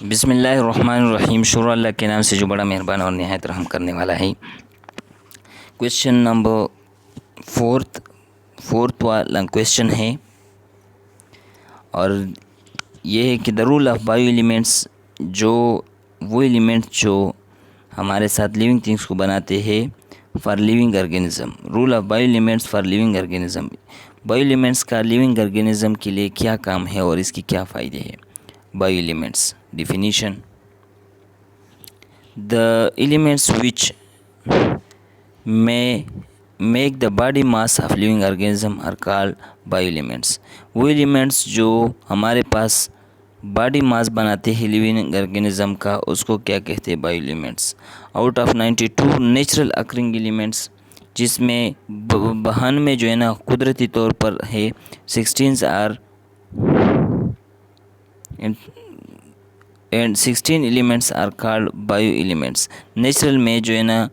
बिस्मिल्लाहिर्रहमानिर्रहीम। शुरू अल्लाह के नाम से जो बड़ा मेहरबान और निहायत रहम करने वाला है। क्वेश्चन नंबर फोर्थ वाला क्वेश्चन है और ये है कि the rule of bio elements, जो वो एलिमेंट्स जो हमारे साथ लिविंग थिंग्स को बनाते हैं for living organism. Rule of bio elements for living organism. Bio elements का लिविंग ऑर्गेनिज़म के लिए क्या काम है और इसकी क्या फ़ायदे हैं। Bio elements definition: the elements which may make the body mass of living organism are called bioelements। वो एलिमेंट्स जो हमारे पास बॉडी मास बनाते हैं लिविंग ऑर्गेनिज्म का, उसको क्या कहते हैं, bio elements. Out of 92 natural occurring elements, जिसमें बहन में जो है ना कुदरती तौर पर है 16 are and 16 elements are called bio elements. Natural में जो है ना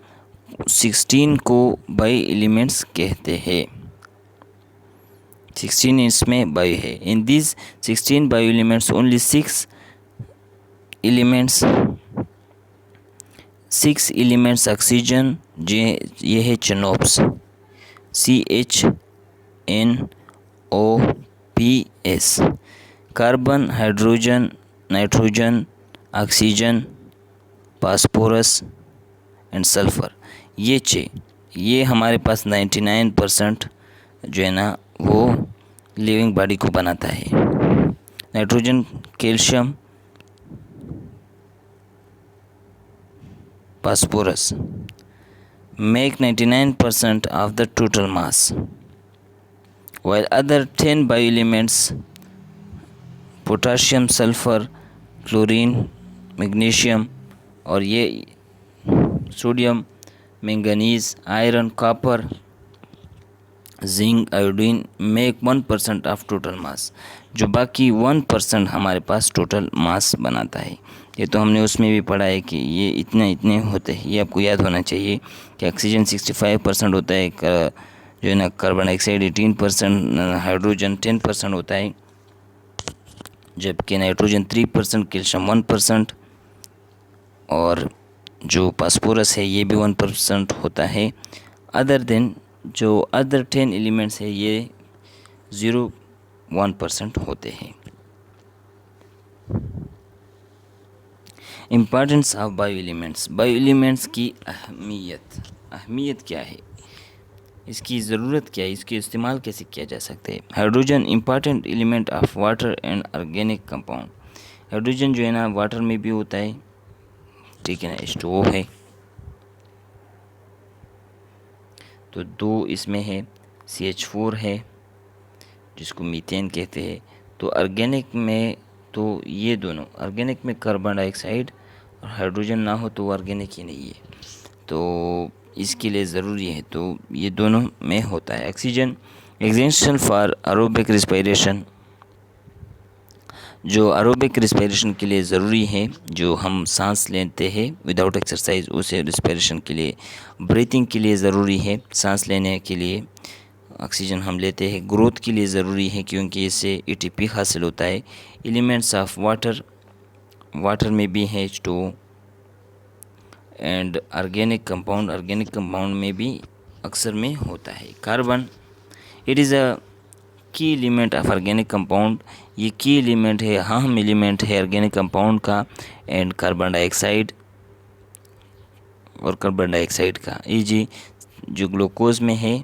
16 को बायो एलिमेंट्स कहते हैं। 16 इसमें बायो है। In this 16 bio elements only 6 elements oxygen, ये है चनोप्स, CHNOPS, carbon, hydrogen, nitrogen, oxygen, phosphorus and sulphur. ये हमारे पास 99% जो है ना वो लिविंग बॉडी को बनाता है। Nitrogen, calcium, phosphorus make 99% of the total mass, while other 10 bioelements potassium, sulphur, chlorine, magnesium और ये sodium, manganese, iron, copper, zinc, iodine make 1% of total mass. जो बाकी 1% हमारे पास टोटल मास बनाता है। ये तो हमने उसमें भी पढ़ा है कि ये इतने होते हैं। ये आपको याद होना चाहिए कि ऑक्सीजन 65% होता है, जो है ना कार्बन डाइऑक्साइड 18%, हाइड्रोजन 10% होता है, जबकि नाइट्रोजन 3%, कैल्शियम 1% और जो फास्फोरस है ये भी 1% होता है। अदर 10 एलिमेंट्स है ये 0.1% होते हैं। Importance of bio elements. Bio elements की अहमियत क्या है, इसकी ज़रूरत क्या है, इसके इस्तेमाल कैसे किया जा सकता है। Hydrogen important element of water and organic compound. Hydrogen जो है ना वाटर में भी होता है, ठीक है ना, H2O है, तो 2 इसमें है, CH4 है जिसको मीथेन कहते हैं। तो ऑर्गेनिक में तो ये दोनों, ऑर्गेनिक में कार्बन डाइऑक्साइड और हाइड्रोजन ना हो तो ऑर्गेनिक ही नहीं है, तो इसके लिए ज़रूरी है, तो ये दोनों में होता है। Oxygen essential for aerobic respiration, जो एरोबिक रिस्पायरेशन के लिए ज़रूरी है, जो हम सांस लेते हैं विदाउट एक्सरसाइज, उसे रिस्पायरेशन के लिए, ब्रीथिंग के लिए ज़रूरी है। सांस लेने के लिए ऑक्सीजन हम लेते हैं। ग्रोथ के लिए ज़रूरी है क्योंकि इससे ATP हासिल होता है। एलिमेंट्स ऑफ वाटर में भी है H2O एंड ऑर्गेनिक कंपाउंड में भी अक्सर में होता है। कार्बन इट इज़ अ की एलिमेंट ऑफ ऑर्गेनिक कंपाउंड, ये की एलिमेंट है, अहम एलिमेंट है ऑर्गेनिक कंपाउंड का। एंड कार्बन डाइऑक्साइड का जी जो ग्लूकोज में है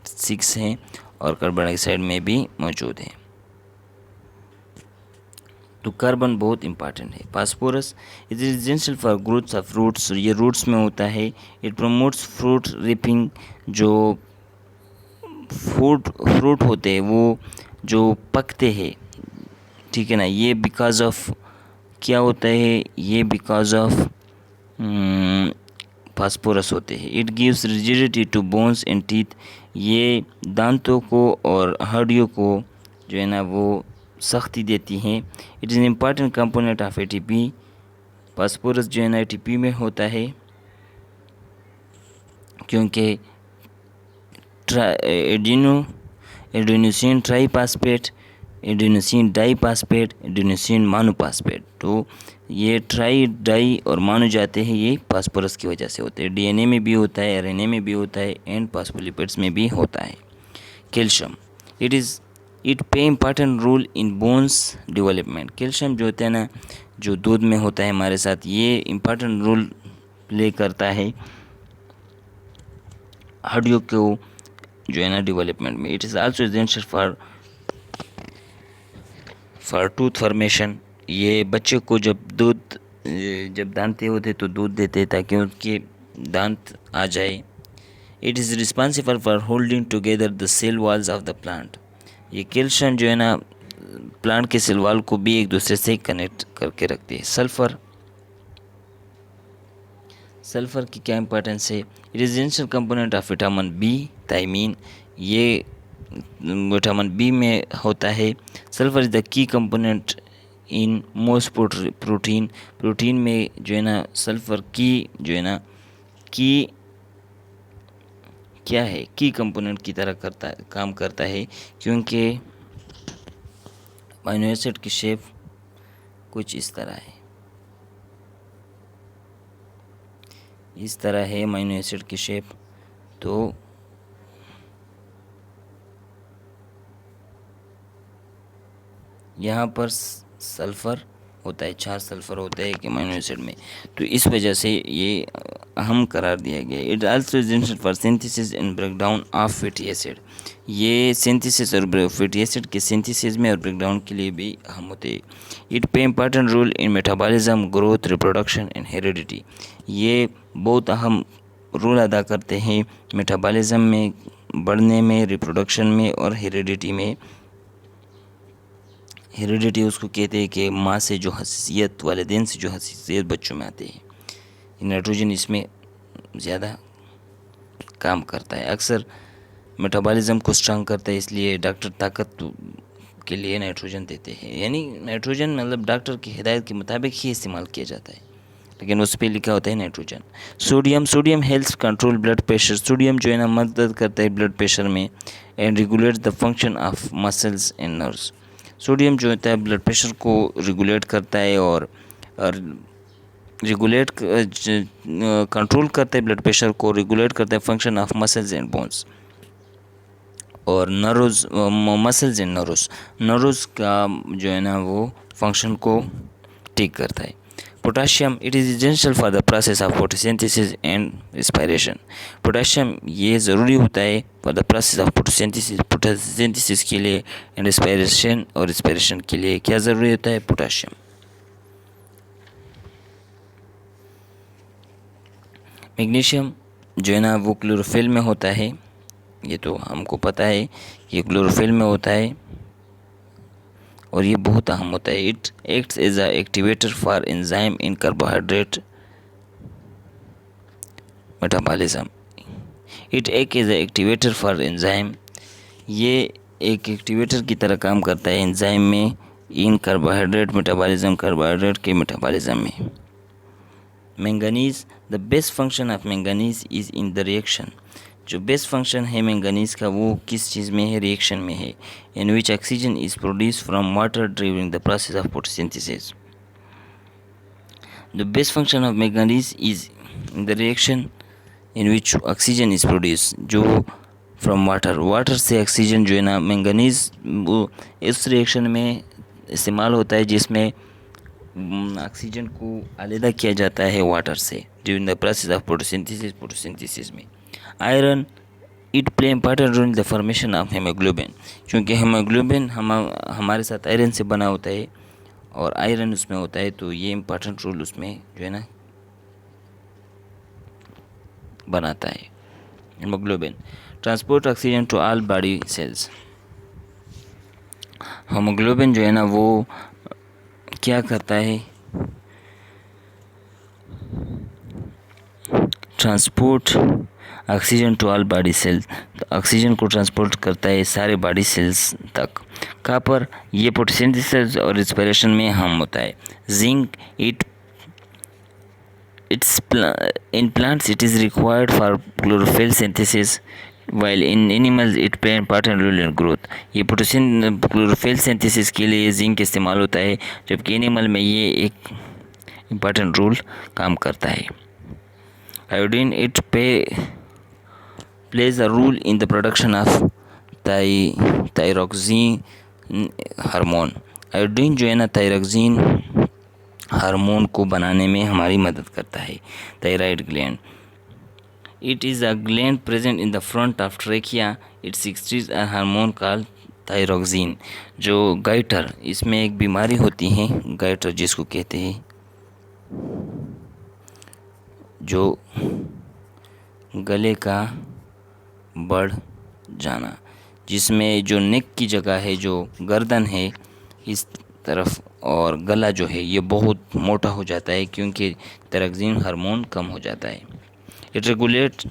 6 है और कार्बन डाइऑक्साइड में भी मौजूद है। तो कार्बन बहुत इंपॉर्टेंट है। Phosphorus is essential for growth of fruits, ये रूट्स में होता है। इट प्रमोट्स फ्रूट रिपिंग, जो फ्रूट होते हैं वो जो पकते हैं, ठीक है ना, ये बिकॉज ऑफ क्या होता है, ये बिकॉज ऑफ फास्फोरस होते हैं। It gives rigidity to bones and teeth, ये दांतों को और हड्डियों को जो है ना वो सख्ती देती हैं। It is an important component of ATP, phosphorus जो है ना ATP में होता है क्योंकि adenosine triphosphate adenosine diphosphate, adenosine monophosphate. तो ये ट्राई डाई और मोनो जाते हैं, ये फास्फोरस की वजह से होते हैं। डीएनए में भी होता है, आरएनए में भी होता है एंड फॉस्फोलिपिड्स में भी होता है। Calcium, it play important role in bones development. Calcium जो होता है ना, जो दूध में होता है हमारे साथ, ये इम्पॉर्टेंट रोल प्ले करता है हड्डियों को जो है ना डेवलपमेंट में। It is also essential for tooth formation. ये बच्चे को जब दांत होते तो दूध देते ताकि उनके दांत आ जाए। It is responsible for holding together the cell walls of the plant. ये कैल्शियम जो है ना प्लांट के सेल वॉल को भी एक दूसरे से कनेक्ट करके रखती है। सल्फ़र की क्या इंपॉर्टेंस है? It is essential component of vitamin B thiamine. ये विटामिन बी में होता है। Sulphur is the key component in most protein में जो है ना सल्फ़र की जो है ना की क्या है, की कंपोनेंट की तरह काम करता है, क्योंकि अमीनो एसिड की शेप कुछ इस तरह है, इस तरह है अमीनो एसिड की शेप। तो यहाँ पर सल्फ़र होता है, 4 सल्फ़र होता है एक अमीनो एसिड में, तो इस वजह से ये अहम करार दिया गया है। It also essential for synthesis and breakdown of fatty acid. ये सिंथेसिस और फैटी एसिड के सिंथेसिस में और ब्रेकडाउन के लिए भी अहम होते हैं। It play important role in metabolism, growth, reproduction and heredity. ये बहुत अहम रोल अदा करते हैं मेटाबॉलिज्म में, बढ़ने में, रिप्रोडक्शन में और हेरिडिटी में। हेरिडिटी उसको कहते हैं कि माँ से जो हसीयत, वालिदैन से जो हसीयत बच्चों में आते हैं। नाइट्रोजन इसमें ज़्यादा काम करता है, अक्सर मेटाबॉलिज्म को स्ट्रांग करता है, इसलिए डॉक्टर ताकत के लिए नाइट्रोजन देते हैं। यानी नाइट्रोजन मतलब डॉक्टर की हिदायत के मुताबिक ही इस्तेमाल किया जाता है, लेकिन उस पर लिखा होता है nitrogen. Sodium helps control blood pressure. Sodium जो है ना मदद करता है ब्लड प्रेशर में and regulate the function of muscles and nerves. Sodium जो होता है ब्लड प्रेशर को रेगुलेट करता है और रेगुलेट कंट्रोल करता है, ब्लड प्रेशर को रेगुलेट करता है function of muscles and bones और नर्व्स, मसल्स एंड नर्व्स का जो है ना वो फंक्शन को ठीक करता है। Potassium, it is essential for the process of photosynthesis and respiration. Potassium ये ज़रूरी होता है for the process of photosynthesis के लिए एंड रेस्पिरेशन के लिए। क्या ज़रूरी होता है? पोटाशियम। मैग्नीशियम जो है ना वो क्लोरोफिल में होता है, ये तो हमको पता है, ये क्लोरोफिल में होता है और ये बहुत अहम होता है। It acts as a activator for enzyme in carbohydrate metabolism. It act as a activator for enzyme, ये एक एक्टिवेटर की तरह काम करता है एंजाइम में इन कार्बोहाइड्रेट मेटाबॉलिज्म, कार्बोहाइड्रेट के मेटाबॉलिज्म में। Manganese, the best function of manganese is in the reaction. जो बेस्ट फंक्शन है मैंगनीज का वो किस चीज़ में है? रिएक्शन में है। In which oxygen is produce from water during the process of photosynthesis. The best function of manganese is in the reaction in which oxygen is produce, जो फ्रॉम वाटर से ऑक्सीजन जो है ना मैंगनीज वो इस reaction में इस्तेमाल होता है जिसमें ऑक्सीजन को अलग किया जाता है वाटर से during the process of photosynthesis में। Iron, it play important role in the formation of haemoglobin, क्योंकि हेमोग्लोबिन हमारे साथ आयरन से बना होता है और आयरन उसमें होता है, तो ये इम्पॉर्टेंट रोल उसमें जो है ना बनाता है haemoglobin. Transport oxygen to all body cells. Haemoglobin जो है ना वो क्या करता है? Transport oxygen to all body cells, oxygen को ट्रांसपोर्ट करता है सारे बॉडी सेल्स तक। कहाँ पर? ये फोटोसिंथेसिस और रेस्पिरेशन में अहम होता है। Zinc, in plants it is required for chlorophyll synthesis while in animals it play important role in growth. ये प्रोटीन क्लोरोफिल सिंथेसिस के लिए जिंक इस्तेमाल होता है, जबकि एनिमल में ये एक इम्पॉर्टेंट रोल काम करता है। Iodine it plays a role in the production of thyroxine hormone. Iodine जो है ना थायरॉक्सिन हार्मोन को बनाने में हमारी मदद करता है। Thyroid gland it is a gland present in the front of trachea, it sixties a hormone called thyroxine. जो गाइटर, इसमें एक बीमारी होती है गाइटर जिसको कहते हैं, जो गले का बढ़ जाना, जिसमें जो नेक की जगह है, जो गर्दन है इस तरफ, और गला जो है ये बहुत मोटा हो जाता है क्योंकि थायरॉक्सिन हार्मोन कम हो जाता है। It regulate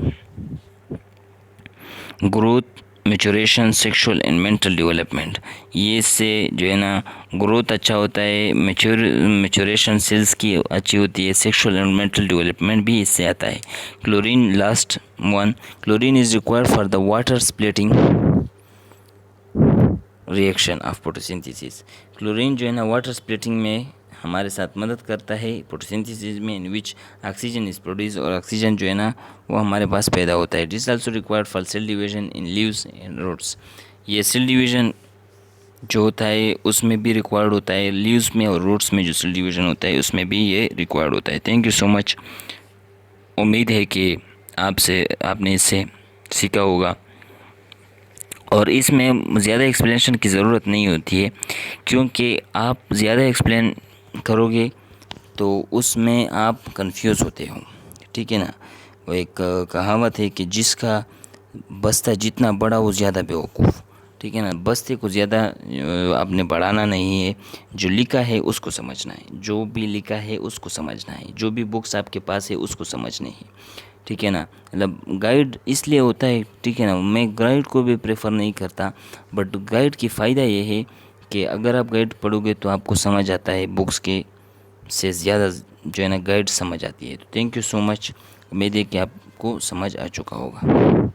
growth, maturation, sexual and mental development. ये इससे जो है ना ग्रोथ अच्छा होता है, मेचुरेशन सेल्स की अच्छी होती है, सेक्सुअल एंड मेंटल डेवलपमेंट भी इससे आता है। Chlorine last one, chlorine is required for the water splitting reaction of photosynthesis. Chlorine जो है ना वाटर स्प्लिटिंग में हमारे साथ मदद करता है फोटोसिंथेसिस में, in which oxygen is produce, और ऑक्सीजन जो है ना वो हमारे पास पैदा होता है। This also required for cell division in leaves and roots. ये सेल डिवीजन जो होता है उसमें भी रिक्वायर्ड होता है, लीव्स में और रूट्स में जो सेल डिवीजन होता है उसमें भी ये रिक्वायर्ड होता है। Thank you so much. उम्मीद है कि आपने इससे सीखा होगा, और इसमें ज़्यादा एक्सप्लेनेशन की ज़रूरत नहीं होती है, क्योंकि आप ज़्यादा एक्सप्लेन करोगे तो उसमें आप कंफ्यूज होते हो, ठीक है ना। वो एक कहावत है कि जिसका बस्ता जितना बड़ा वो ज़्यादा बेवकूफ़, ठीक है ना। बस्ते को ज़्यादा आपने बढ़ाना नहीं है, जो लिखा है उसको समझना है, जो भी लिखा है उसको समझना है, जो भी बुक्स आपके पास है उसको समझने है, ठीक है ना। मतलब गाइड इसलिए होता है, ठीक है ना, मैं गाइड को भी प्रेफर नहीं करता, बट गाइड की फ़ायदा ये है कि अगर आप गाइड पढ़ोगे तो आपको समझ आता है, बुक्स के से ज़्यादा जो है ना गाइड समझ आती है। तो थैंक यू सो मच। उम्मीद है कि आपको समझ आ चुका होगा।